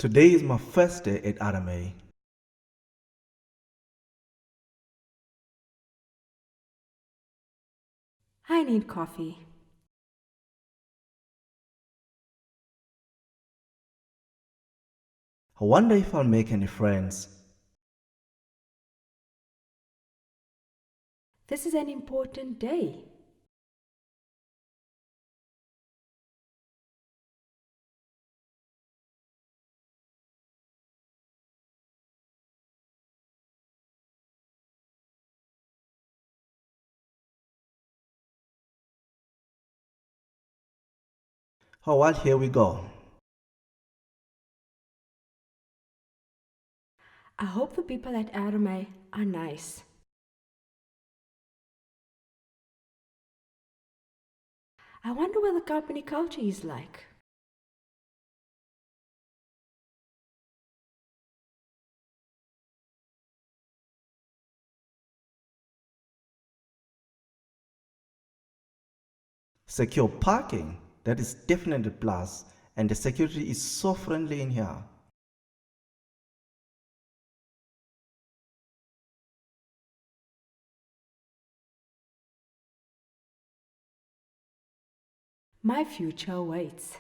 Today is my first day at RMA. I need coffee. I wonder if I'll make any friends. This is an important day. Oh well, here we go. I hope the people at RMA are nice. I wonder what the company culture is like. Secure parking, that is definitely a plus, and the security is so friendly in here. My future waits.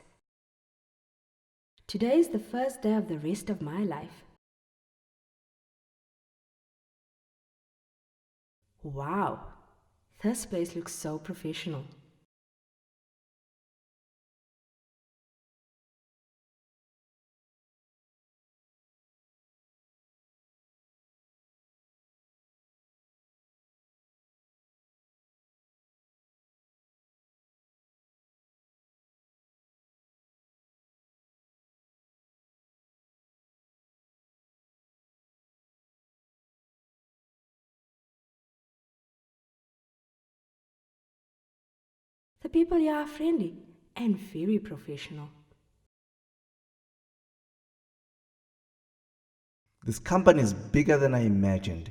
Today is the first day of the rest of my life. Wow, this place looks so professional. The people here are friendly and very professional. This company is bigger than I imagined.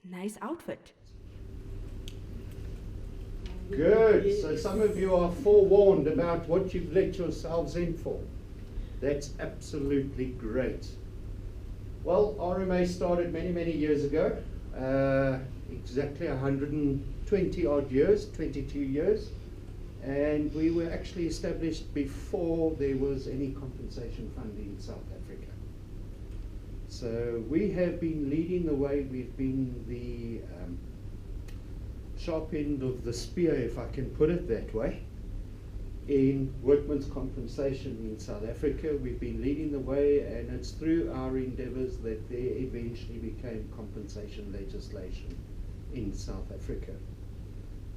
Nice outfit. Good. So some of you are forewarned about what you've let yourselves in for. That's absolutely great. Well, RMA started many, many years ago, exactly 120 odd years, 22 years. And we were actually established before there was any compensation fund in South Africa. So we have been leading the way. We've been the sharp end of the spear, if I can put it that way, in workmen's compensation in South Africa. We've been leading the way, and it's through our endeavours that there eventually became compensation legislation in South Africa.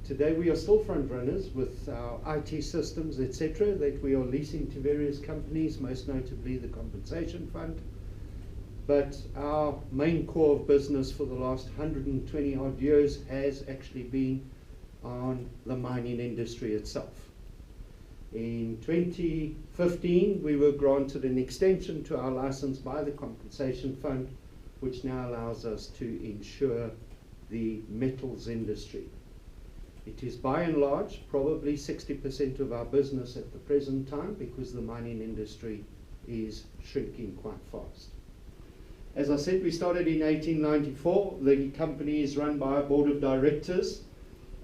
Today we are still front runners with our IT systems, etc., that we are leasing to various companies, most notably the Compensation Fund. But our main core of business for the last 120 odd years has actually been on the mining industry itself. In 2015, we were granted an extension to our license by the Compensation Fund, which now allows us to insure the metals industry. It is by and large probably 60% of our business at the present time, because the mining industry is shrinking quite fast. As I said, we started in 1894. The company is run by a board of directors.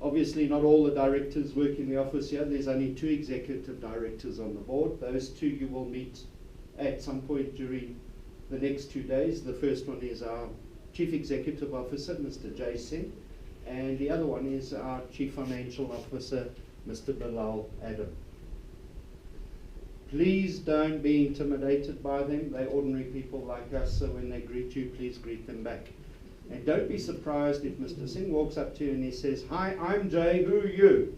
Obviously, not all the directors work in the office here. There's only 2 executive directors on the board. Those 2 you will meet at some point during the next 2 days. The first one is our Chief Executive Officer, Mr. Jason, and the other one is our Chief Financial Officer, Mr. Bilal Adam. Please don't be intimidated by them. They're ordinary people like us, so when they greet you, please greet them back. And don't be surprised if Mr. Singh walks up to you and he says, "Hi, I'm Jay, who are you?"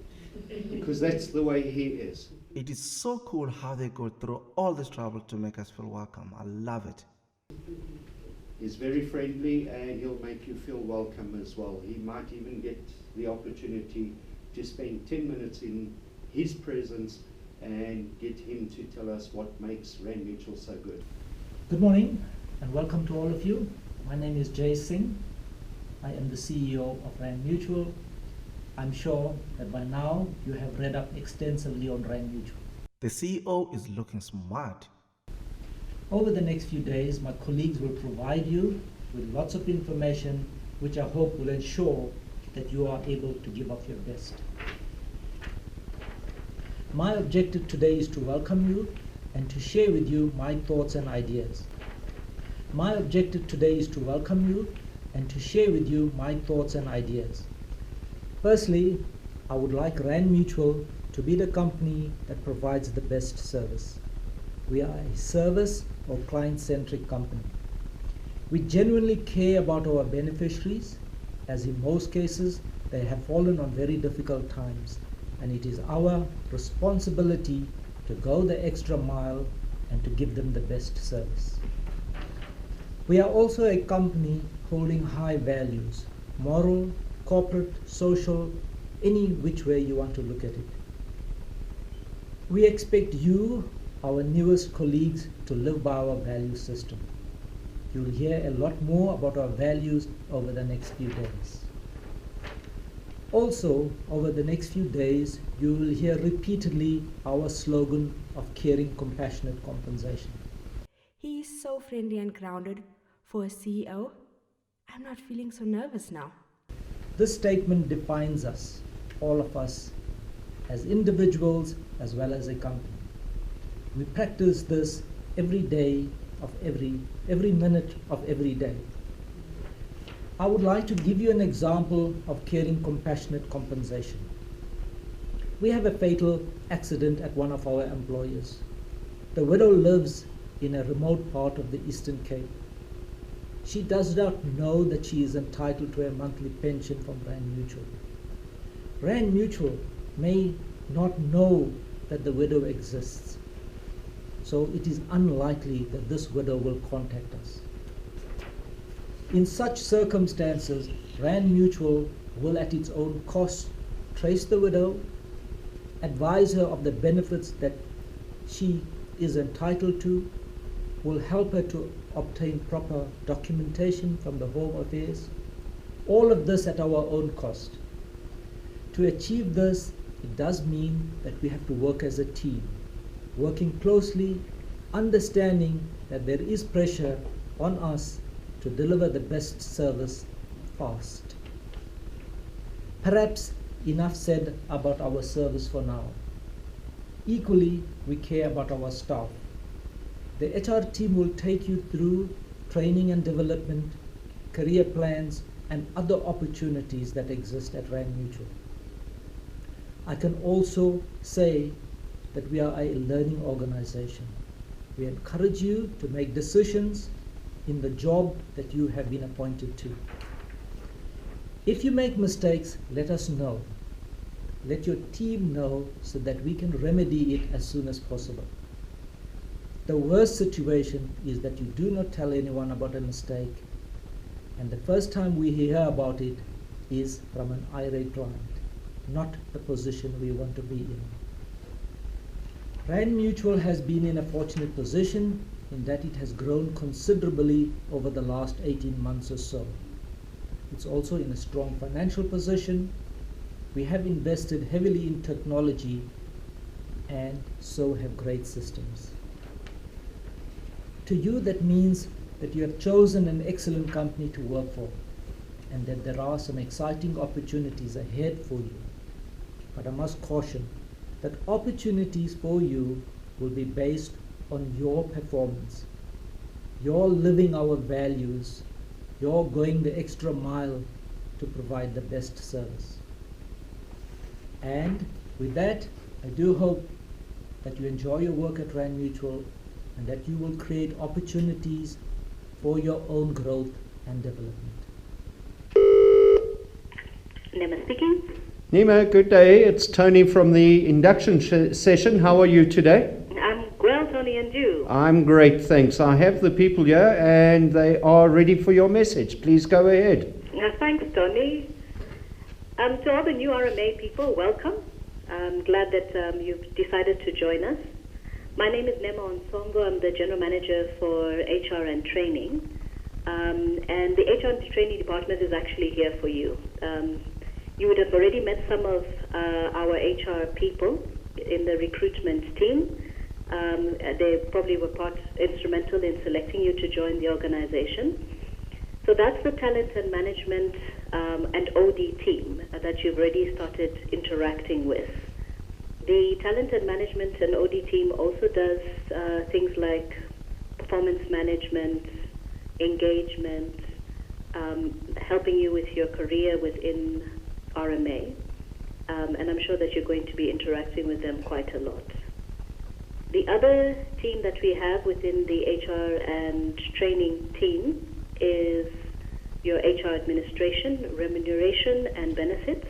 Because that's the way he is. It is so cool how they go through all this trouble to make us feel welcome. I love it. He's very friendly, and he'll make you feel welcome as well. He might even get the opportunity to spend 10 minutes in his presence and get him to tell us what makes Rand Mutual so good. Good morning and welcome to all of you. My name is Jay Singh. I am the CEO of Rand Mutual. I'm sure that by now you have read up extensively on Rand Mutual. The CEO is looking smart. Over the next few days, my colleagues will provide you with lots of information which I hope will ensure that you are able to give up your best. My objective today is to welcome you and to share with you my thoughts and ideas. My objective today is to welcome you and to share with you my thoughts and ideas. Firstly, I would like Rand Mutual to be the company that provides the best service. We are a service or client-centric company. We genuinely care about our beneficiaries, as in most cases they have fallen on very difficult times, and it is our responsibility to go the extra mile and to give them the best service. We are also a company holding high values, moral, corporate, social, any which way you want to look at it. We expect you, our newest colleagues, to live by our value system. You'll hear a lot more about our values over the next few days. Also, over the next few days, you will hear repeatedly our slogan of caring, compassionate compensation. He is so friendly and grounded for a CEO. I'm not feeling so nervous now. This statement defines us, all of us, as individuals as well as a company. We practice this every day of every minute of every day. I would like to give you an example of caring, compassionate compensation. We have a fatal accident at one of our employers. The widow lives in a remote part of the Eastern Cape. She does not know that she is entitled to a monthly pension from Rand Mutual. Rand Mutual may not know that the widow exists, so it is unlikely that this widow will contact us. In such circumstances, Rand Mutual will at its own cost trace the widow, advise her of the benefits that she is entitled to, will help her to obtain proper documentation from the Home Affairs, all of this at our own cost. To achieve this, it does mean that we have to work as a team, working closely, understanding that there is pressure on us to deliver the best service fast. Perhaps enough said about our service for now. Equally, we care about our staff. The HR team will take you through training and development, career plans, and other opportunities that exist at Rand Mutual. I can also say that we are a learning organization. We encourage you to make decisions in the job that you have been appointed to. If you make mistakes, let us know. Let your team know so that we can remedy it as soon as possible. The worst situation is that you do not tell anyone about a mistake, and the first time we hear about it is from an irate client, not the position we want to be in. Rand Mutual has been in a fortunate position in that it has grown considerably over the last 18 months or so. It's also in a strong financial position. We have invested heavily in technology and so have great systems. To you, that means that you have chosen an excellent company to work for and that there are some exciting opportunities ahead for you. But I must caution that opportunities for you will be based on your performance, your living our values, your going the extra mile to provide the best service. And with that, I do hope that you enjoy your work at Rand Mutual and that you will create opportunities for your own growth and development. Nima speaking. Nima, good day. It's Tony from the Induction session. How are you today? I'm well, Tony, and you? I'm great, thanks. I have the people here and they are ready for your message. Please go ahead. Thanks, Tony. To all the new RMA people, welcome. I'm glad that you've decided to join us. My name is Nema Onsongo. I'm the General Manager for HR and Training. And the HR and Training Department is actually here for you. You would have already met some of our HR people in the recruitment team. They probably were instrumental in selecting you to join the organization. So that's the talent and management and OD team that you've already started interacting with. The talent and management and OD team also does things like performance management, engagement, helping you with your career within RMA. And I'm sure that you're going to be interacting with them quite a lot. The other team that we have within the HR and training team is your HR administration, remuneration, and benefits.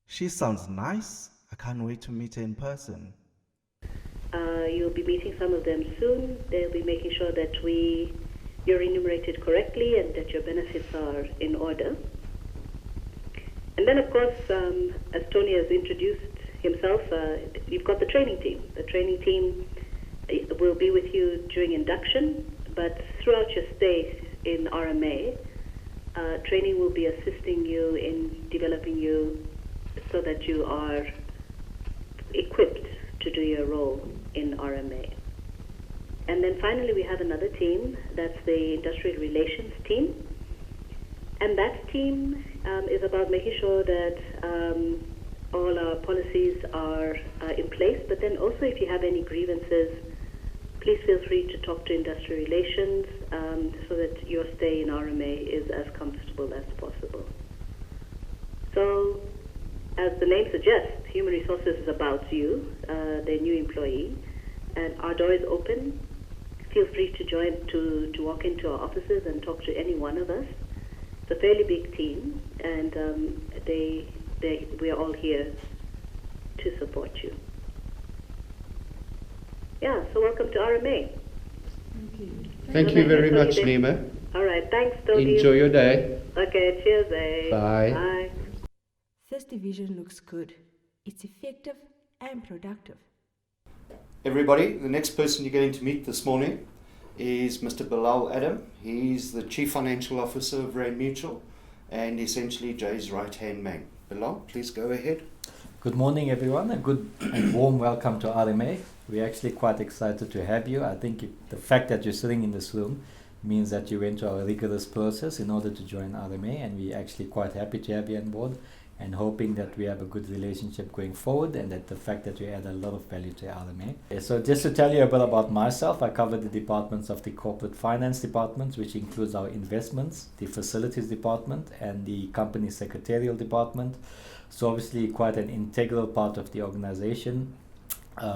She sounds nice. I can't wait to meet her in person. You'll be meeting some of them soon. They'll be making sure that you're remunerated correctly and that your benefits are in order. And then, of course, as Tony has introduced himself, you've got the training team. The training team will be with you during induction, but throughout your stay in RMA, training will be assisting you in developing you so that you are equipped to do your role in RMA. And then finally, we have another team, that's the Industrial Relations team. And that team is about making sure that all our policies are in place, but then also if you have any grievances, please feel free to talk to Industrial Relations so that your stay in RMA is as comfortable as possible. So, as the name suggests, Human Resources is about you, the new employee, and our door is open. Feel free to join, to walk into our offices and talk to any one of us. It's a fairly big team, and we are all here to support you. Yeah, so welcome to RMA. Thank you very much, Nema. All right, thanks, Tony. Enjoy your day. Okay, cheers, eh? Bye. Bye. This division looks good. It's effective and productive. Everybody, the next person you're going to meet this morning is Mr. Bilal Adam. He's the Chief Financial Officer of Rand Mutual and essentially Jay's right-hand man. Bilal, please go ahead. Good morning, everyone. A good and warm welcome to RMA. We're actually quite excited to have you. I think the fact that you're sitting in this room means that you went through a rigorous process in order to join RMA, and we're actually quite happy to have you on board and hoping that we have a good relationship going forward and that the fact that you add a lot of value to RMA. So just to tell you a bit about myself, I cover the departments of the corporate finance department, which includes our investments, the facilities department, and the company secretarial department. So obviously quite an integral part of the organization,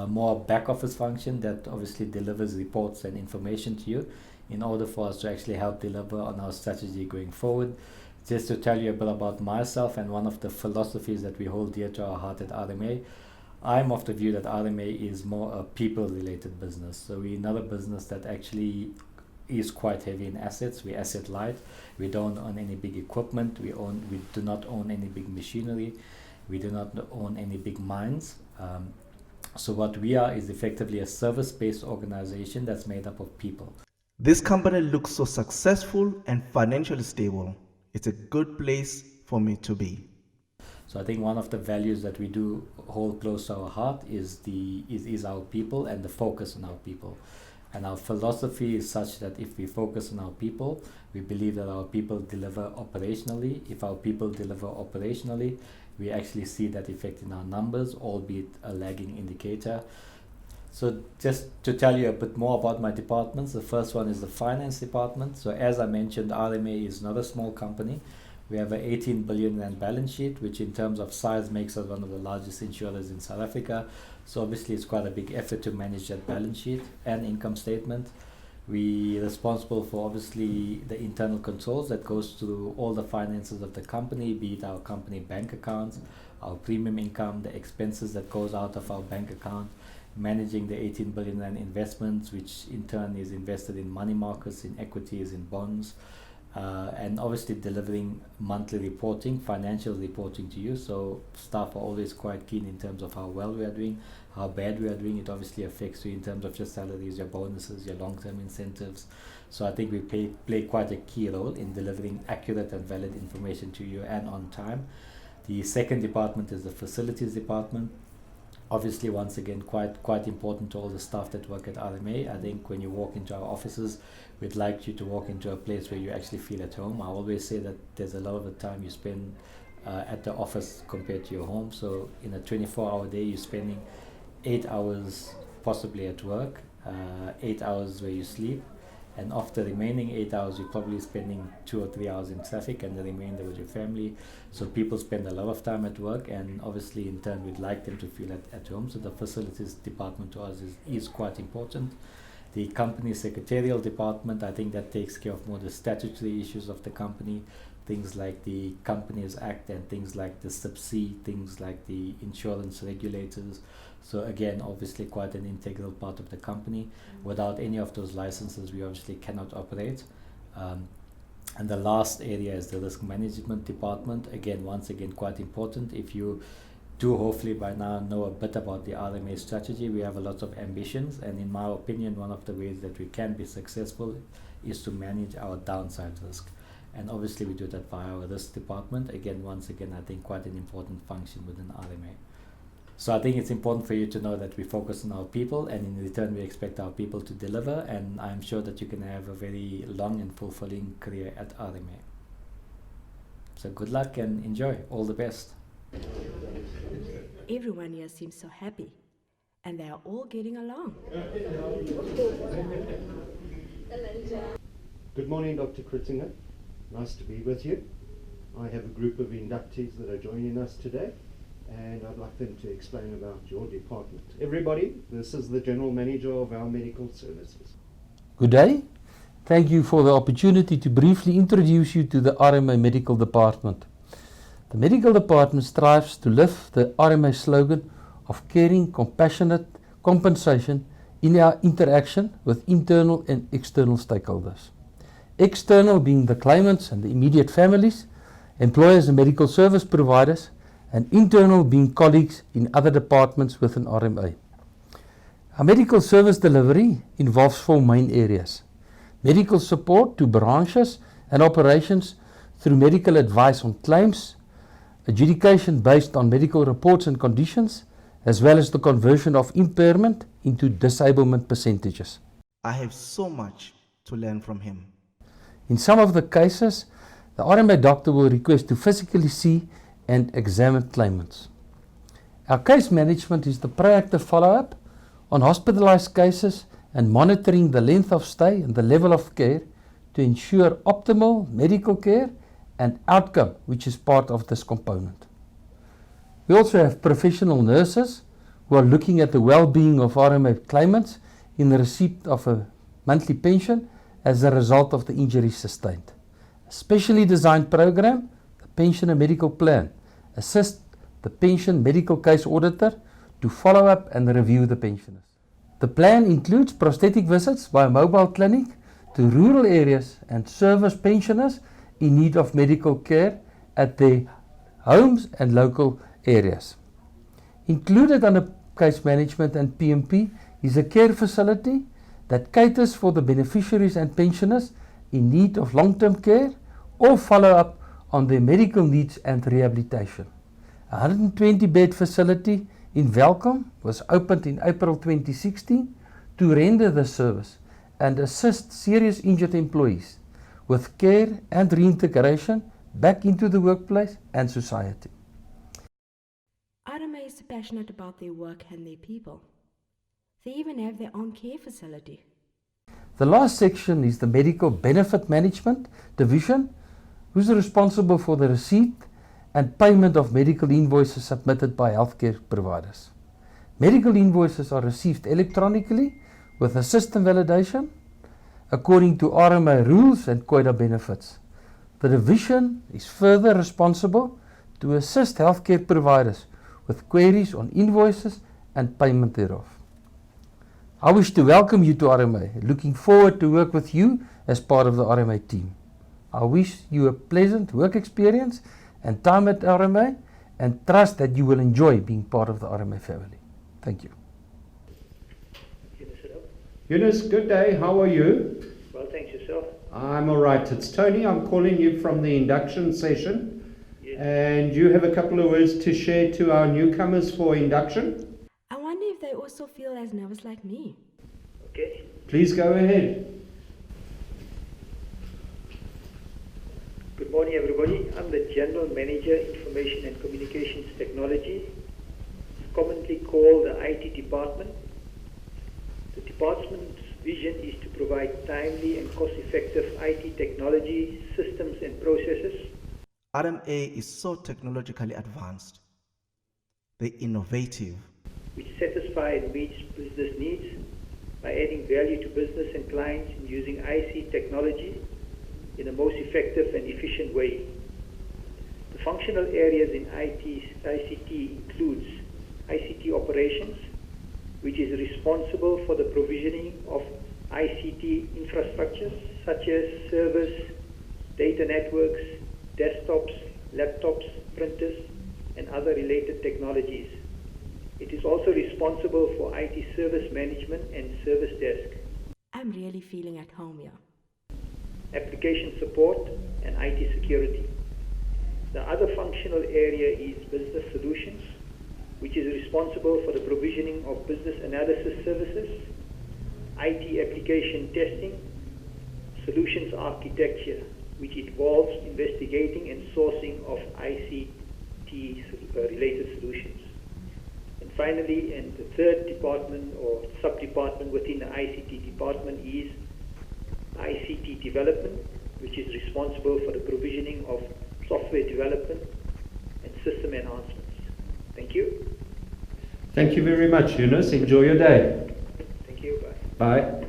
more back office function that obviously delivers reports and information to you in order for us to actually help deliver on our strategy going forward. Just to tell you a bit about myself and one of the philosophies that we hold dear to our heart at RMA, I'm of the view that RMA is more a people-related business. So we're not a business that actually is quite heavy in assets. We're asset light. We don't own any big equipment. We do not own any big machinery. We do not own any big mines. So what we are is effectively a service-based organization that's made up of people. This company looks so successful and financially stable. It's a good place for me to be. So I think one of the values that we do hold close to our heart is our people and the focus on our people. And our philosophy is such that if we focus on our people, we believe that our people deliver operationally. If our people deliver operationally, we actually see that effect in our numbers, albeit a lagging indicator. So just to tell you a bit more about my departments, the first one is the finance department. So as I mentioned, RMA is not a small company. We have an 18 billion rand balance sheet, which in terms of size makes us one of the largest insurers in South Africa. So obviously it's quite a big effort to manage that balance sheet and income statement. We're responsible for obviously the internal controls that goes through all the finances of the company, be it our company bank accounts, our premium income, the expenses that goes out of our bank account, managing the 18 billion rand investments, which in turn is invested in money markets, in equities, in bonds. and obviously delivering monthly reporting, financial reporting to you. So staff are always quite keen in terms of how well we are doing, how bad we are doing. It obviously affects you in terms of your salaries, your bonuses, your long-term incentives. So I think we play quite a key role in delivering accurate and valid information to you and on time. The second department is the facilities department. Obviously, once again, quite important to all the staff that work at RMA. I think when you walk into our offices, we'd like you to walk into a place where you actually feel at home. I always say that there's a lot of the time you spend at the office compared to your home. So in a 24-hour day, you're spending 8 hours possibly at work, 8 hours where you sleep, and of the remaining 8 hours, you're probably spending 2 or 3 hours in traffic and the remainder with your family. So people spend a lot of time at work, and obviously in turn we'd like them to feel at home. So the facilities department to us is quite important. The company secretarial department, I think that takes care of more the statutory issues of the company, things like the Companies Act and things like the Sub-C, things like the insurance regulators. So again, obviously quite an integral part of the company. Without any of those licenses, we obviously cannot operate. And the last area is the risk management department. Again, once again, quite important. If you do hopefully by now know a bit about the RMA strategy, we have a lot of ambitions, and in my opinion, one of the ways that we can be successful is to manage our downside risk. And obviously we do that via our risk department. Again, once again, I think quite an important function within RMA. So I think it's important for you to know that we focus on our people, and in return we expect our people to deliver, and I'm sure that you can have a very long and fulfilling career at RMA. So good luck and enjoy. All the best. Everyone here seems so happy, and they are all getting along. Good morning, Dr. Kritzinger. Nice to be with you. I have a group of inductees that are joining us today, and I'd like them to explain about your department. Everybody, this is the General Manager of our medical services. Good day. Thank you for the opportunity to briefly introduce you to the RMA Medical Department. The Medical Department strives to live the RMA slogan of caring, compassionate compensation in our interaction with internal and external stakeholders. External being the claimants and the immediate families, employers and medical service providers, and internal being colleagues in other departments within RMA. Our medical service delivery involves 4 main areas: medical support to branches and operations through medical advice on claims, adjudication based on medical reports and conditions, as well as the conversion of impairment into disablement percentages. I have so much to learn from him. In some of the cases, the RMA doctor will request to physically see and examine claimants. Our case management is the proactive follow-up on hospitalized cases and monitoring the length of stay and the level of care to ensure optimal medical care and outcome, which is part of this component. We also have professional nurses who are looking at the well-being of RMA claimants in the receipt of a monthly pension as a result of the injury sustained. A specially designed program, the Pension and Medical Plan, assists the pension medical case auditor to follow up and review the pensioners. The plan includes prosthetic visits by a mobile clinic to rural areas and service pensioners in need of medical care at their homes and local areas. Included under case management and PMP is a care facility that caters for the beneficiaries and pensioners in need of long-term care or follow-up on their medical needs and rehabilitation. A 120-bed facility in Welkom was opened in April 2016 to render the service and assist serious injured employees with care and reintegration back into the workplace and society. RMA is passionate about their work and their people. They even have their own care facility. The last section is the Medical Benefit Management Division, who's responsible for the receipt and payment of medical invoices submitted by healthcare providers. Medical invoices are received electronically with a system validation according to RMA rules and quota benefits. The division is further responsible to assist healthcare providers with queries on invoices and payment thereof. I wish to welcome you to RMA, looking forward to work with you as part of the RMA team. I wish you a pleasant work experience and time at RMA, and trust that you will enjoy being part of the RMA family. Thank you. Eunice, good day. How are you? Well, thanks yourself. I'm all right. It's Tony. I'm calling you from the induction session. Yes. And you have a couple of words to share to our newcomers for induction. I wonder if they also feel as nervous like me. Okay. Please go ahead. Good morning, everybody. I'm the General Manager, Information and Communications Technology. It's commonly called the IT department. The department's vision is to provide timely and cost-effective IT technology, systems and processes. RMA is so technologically advanced. They're innovative. Which satisfy and meets business needs by adding value to business and clients in using IC technology in the most effective and efficient way. The functional areas in ICT includes ICT operations, which is responsible for the provisioning of ICT infrastructures such as servers, data networks, desktops, laptops, printers, and other related technologies. It is also responsible for IT service management and service desk, I'm really feeling at home here. application support, and IT security. The other functional area is business solutions, which is responsible for the provisioning of business analysis services, IT application testing, solutions architecture, which involves investigating and sourcing of ICT-related solutions. And finally, and the third department or sub-department within the ICT department is ICT development, which is responsible for the provisioning of software development and system enhancements. Thank you. Thank you very much, Eunice. Enjoy your day. Thank you. Bye. Bye.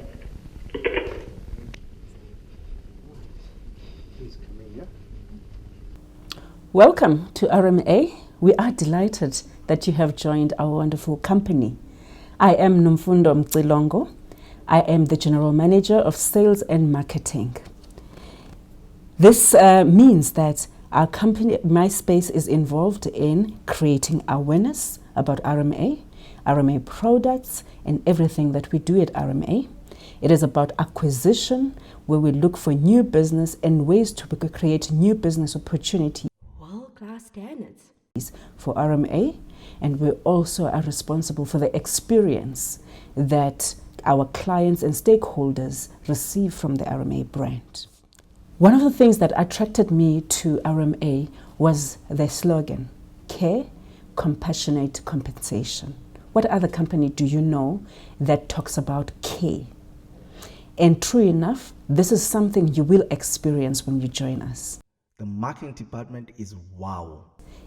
Welcome to RMA. We are delighted that you have joined our wonderful company. I am Nomfundo Mcilongo. I am the General Manager of Sales and Marketing. This means that our company, MySpace, is involved in creating awareness about RMA, RMA products, and everything that we do at RMA. It is about acquisition, where we look for new business and ways to create new business opportunities World-class standards. for RMA, and we also are responsible for the experience that our clients and stakeholders receive from the RMA brand. One of the things that attracted me to RMA was their slogan, Care, Compassionate Compensation. What other company do you know that talks about care? And true enough, this is something you will experience when you join us. The marketing department is wow.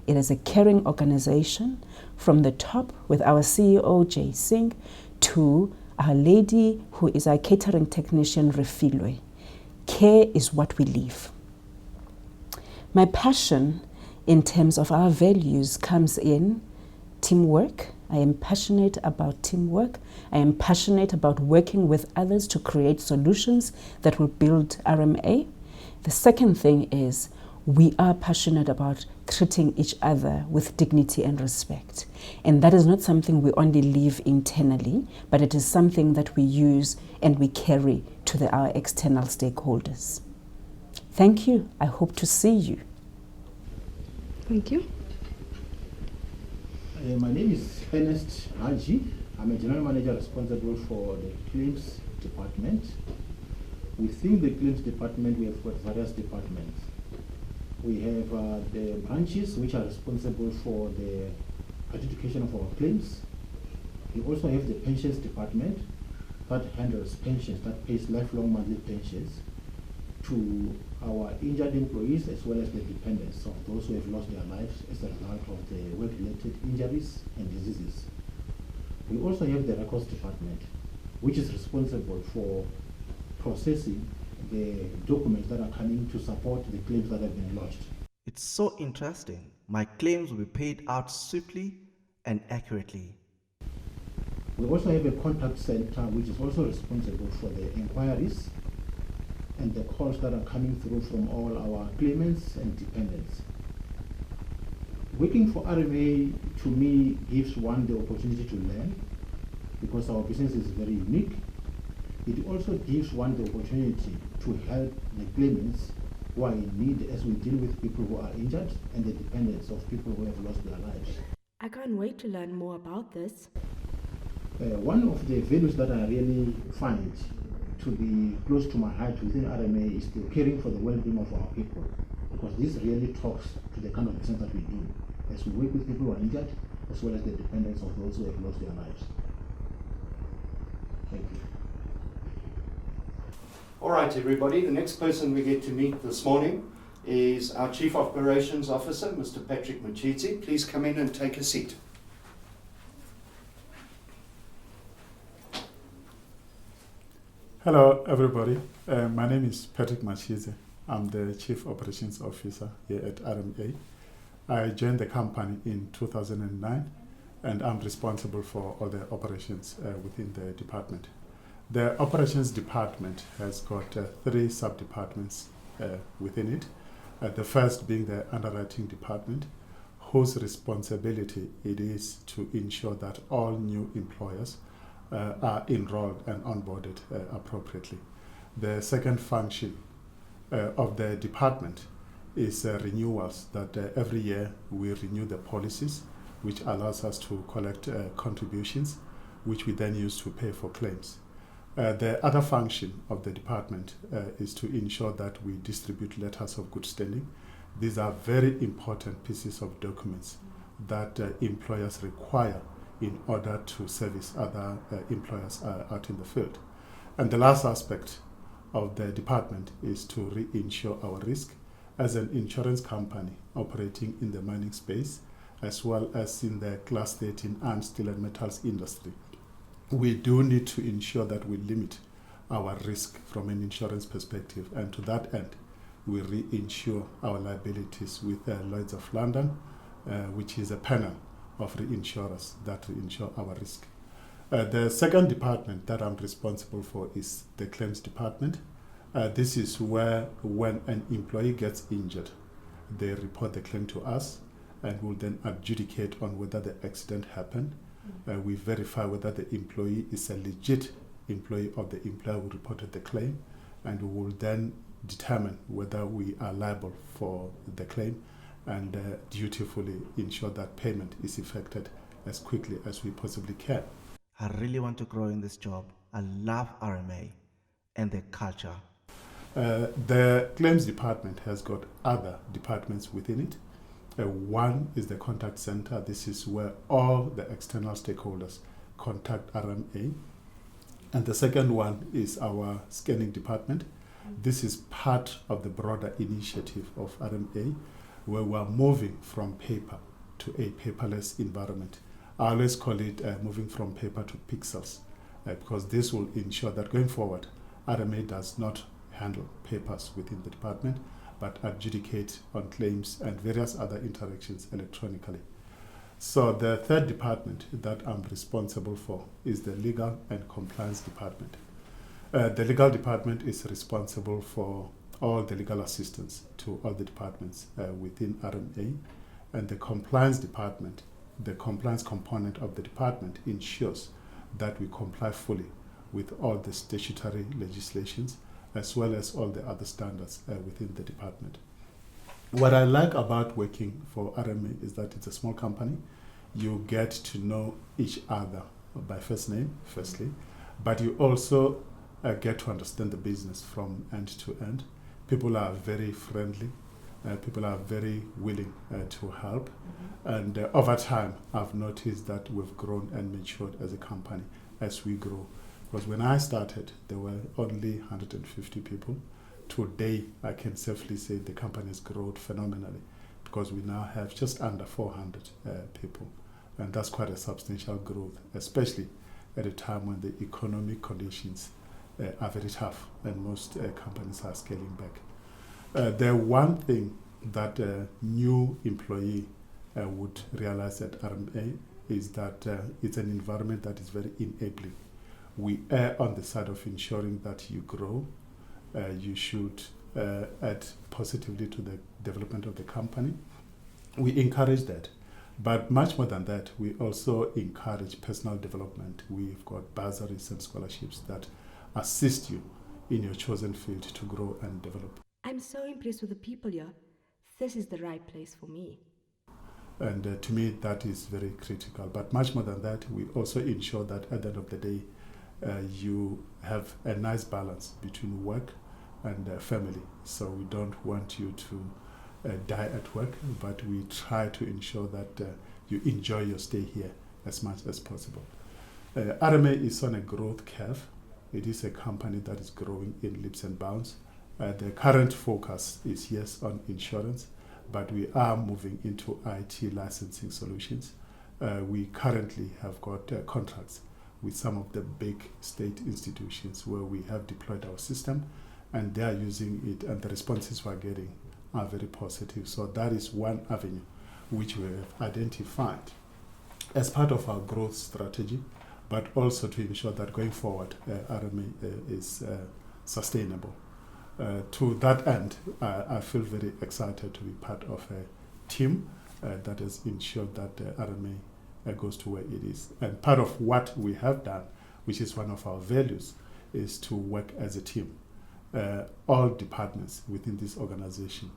It is a caring organization from the top with our CEO, Jay Singh, to our lady who is our catering technician, Refilwe. Care is what we live. My passion in terms of our values comes in teamwork. I am passionate about teamwork. I am passionate about working with others to create solutions that will build RMA. The second thing is we are passionate about treating each other with dignity and respect. And that is not something we only live internally, but it is something that we use and we carry to our external stakeholders. Thank you. I hope to see you. Thank you. My name is Ernest Haji. I'm a general manager responsible for the claims department. Within the claims department, we have got various departments. We have the branches which are responsible for the adjudication of our claims. We also have the pensions department that handles pensions, that pays lifelong monthly pensions to our injured employees as well as the dependents of those who have lost their lives as a result of the work-related injuries and diseases. We also have the records department, which is responsible for processing the documents that are coming to support the claims that have been lodged. It's so interesting. My claims will be paid out swiftly and accurately. We also have a contact center which is also responsible for the inquiries and the calls that are coming through from all our claimants and dependents. Working for RMA, to me, gives one the opportunity to learn, because our business is very unique. It also gives one the opportunity to help the claimants who are in need, as we deal with people who are injured and the dependents of people who have lost their lives. I can't wait to learn more about this. One of the values that I really find to be close to my heart within RMA is the caring for the well-being of our people, because this really talks to the kind of business that we do as we work with people who are injured, as well as the dependents of those who have lost their lives. Thank you. All right, everybody. The next person we get to meet this morning is our Chief Operations Officer, Mr. Patrick Machiti. Please come in and take a seat. Hello, everybody. My name is Patrick Machiti. I'm the Chief Operations Officer here at RMA. I joined the company in 2009, and I'm responsible for all the operations within the department. The operations department has got 3 sub-departments within it. The first being the underwriting department, whose responsibility it is to ensure that all new employers are enrolled and onboarded appropriately. The second function of the department is renewals, that every year we renew the policies, which allows us to collect contributions, which we then use to pay for claims. The other function of the department is to ensure that we distribute letters of good standing. These are very important pieces of documents that employers require in order to service other employers out in the field. And the last aspect of the department is to reinsure our risk as an insurance company operating in the mining space, as well as in the Class 13 iron, steel and metals industry. We do need to ensure that we limit our risk from an insurance perspective, and to that end, we reinsure our liabilities with Lloyd's of London, which is a panel of reinsurers that reinsure our risk. The second department that I'm responsible for is the claims department. This is where, when an employee gets injured, they report the claim to us, and we'll then adjudicate on whether the accident happened. We verify whether the employee is a legit employee of the employer who reported the claim, and we will then determine whether we are liable for the claim and dutifully ensure that payment is effected as quickly as we possibly can. I really want to grow in this job. I love RMA and the culture. The claims department has got other departments within it. One is the contact center. This is where all the external stakeholders contact RMA. And the second one is our scanning department. This is part of the broader initiative of RMA, where we're moving from paper to a paperless environment. I always call it moving from paper to pixels, because this will ensure that going forward, RMA does not handle papers within the department, but adjudicate on claims and various other interactions electronically. So the third department that I'm responsible for is the legal and compliance department. The legal department is responsible for all the legal assistance to all the departments within RMA, and the compliance department, the compliance component of the department, ensures that we comply fully with all the statutory legislations as well as all the other standards within the department. What I like about working for RMA is that it's a small company. You get to know each other by first name, firstly, but you also get to understand the business from end to end. People are very friendly. People are very willing to help. And over time, I've noticed that we've grown and matured as a company as we grow. Because when I started, there were only 150 people. Today, I can safely say the company has grown phenomenally, because we now have just under 400 people. And that's quite a substantial growth, especially at a time when the economic conditions are very tough and most companies are scaling back. The one thing that a new employee would realize at RMA is that it's an environment that is very enabling. We err on the side of ensuring that you grow you should add positively to the development of the company. We encourage that. But much more than that, we also encourage personal development. We've got bursaries and scholarships that assist you in your chosen field to grow and develop. I'm so impressed with the people here. This is the right place for me. And to me, that is very critical. But much more than that, we also ensure that at the end of the day, you have a nice balance between work and family. So we don't want you to die at work, but we try to ensure that you enjoy your stay here as much as possible. RMA is on a growth curve. It is a company that is growing in leaps and bounds. The current focus is yes on insurance, but we are moving into IT licensing solutions. We currently have got contracts with some of the big state institutions where we have deployed our system, and they are using it, and the responses we're getting are very positive. So that is one avenue which we have identified as part of our growth strategy, but also to ensure that going forward, RMA is sustainable. To that end, I feel very excited to be part of a team that has ensured that RMA goes to where it is. And part of what we have done, which is one of our values, is to work as a team. All departments within this organization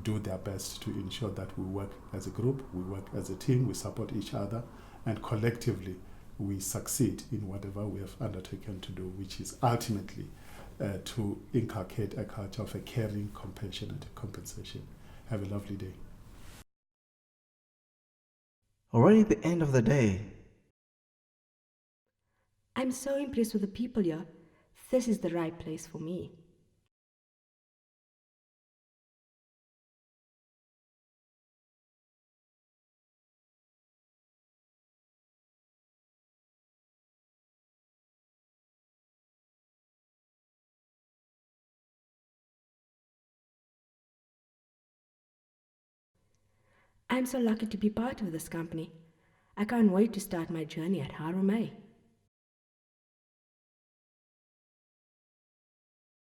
do their best to ensure that we work as a group, we work as a team, we support each other, and collectively we succeed in whatever we have undertaken to do, which is ultimately to inculcate a culture of a caring, compassionate compensation. Have a lovely day. Already at the end of the day, I'm so impressed with the people here. This is the right place for me. I'm so lucky to be part of this company. I can't wait to start my journey at RMA.